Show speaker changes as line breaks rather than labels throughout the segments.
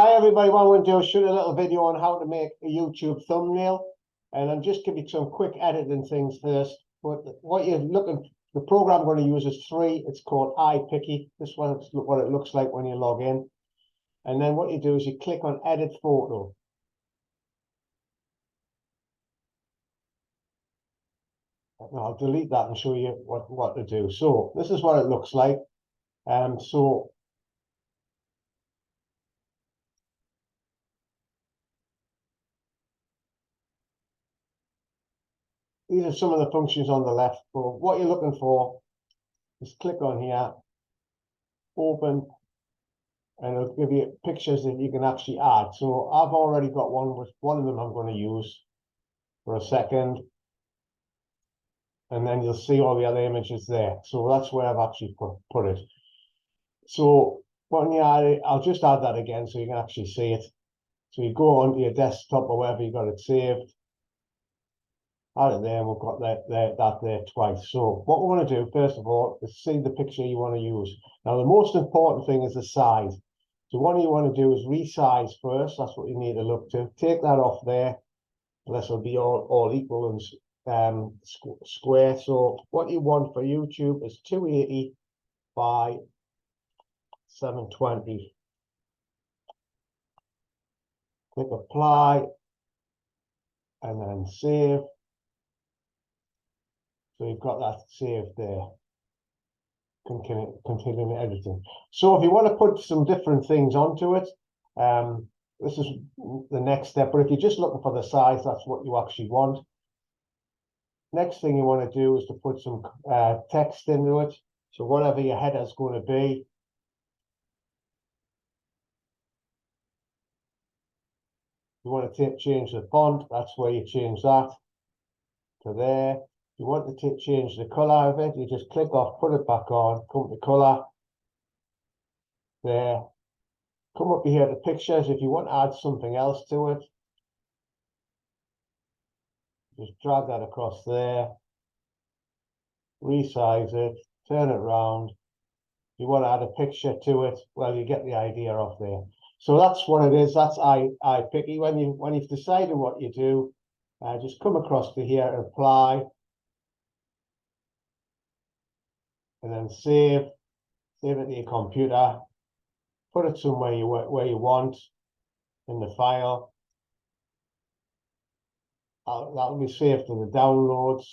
Hi everybody, what I'm going to do is shoot a little video on how to make a YouTube thumbnail, and I'm just giving you some quick editing things first. But what you're looking, the program I'm going to use is free. It's called iPicky. This one's what it looks like when you log in. And then what you do is you click on Edit Photo. I'll delete that and show you what to do. So this is what it looks like. So these are some of the functions on the left. So what you're looking for is click on here, open, and it'll give you pictures that you can actually add. So I've already got one with one of them I'm going to use for a second. And then you'll see all the other images there. So that's where I've actually put it. So when you add it, I'll just add that again so you can actually see it. So you go onto your desktop or wherever you got it saved. Add it there, and we've got that there twice. So what we're going to do, first of all, is see the picture you want to use. Now, the most important thing is the size. So what you want to do is resize first. That's what you need to look to. Take that off there. This will be all equal and square. So what you want for YouTube is 280 by 720. Click apply and then save. So you've got that saved there. Continuing editing. So if you want to put some different things onto it, this is the next step. But if you're just looking for the size, that's what you actually want. Next thing you want to do is to put some text into it. So whatever your header is going to be. You want to change the font. That's where you change that to there. You want to change the color of it. You just click off, put it back on, come to color. There. Come up here to pictures. If you want to add something else to it, just drag that across there. Resize it, turn it around. You want to add a picture to it, well, you get the idea off there. So that's what it is. That's iPicky. When you've decided what you do, just come across to here and apply, and then save it to your computer. Put it somewhere where you want in the file. That'll be saved to the downloads,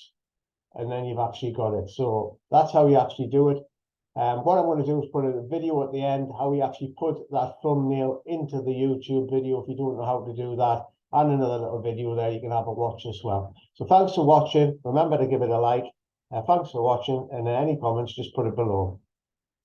and then you've actually got it. So that's how you actually do it. What I'm going to do is put a video at the end, how you actually put that thumbnail into the YouTube video if you don't know how to do that, and another little video there you can have a watch as well. So thanks for watching. Remember to give it a like. Thanks for watching, and any comments, just put it below.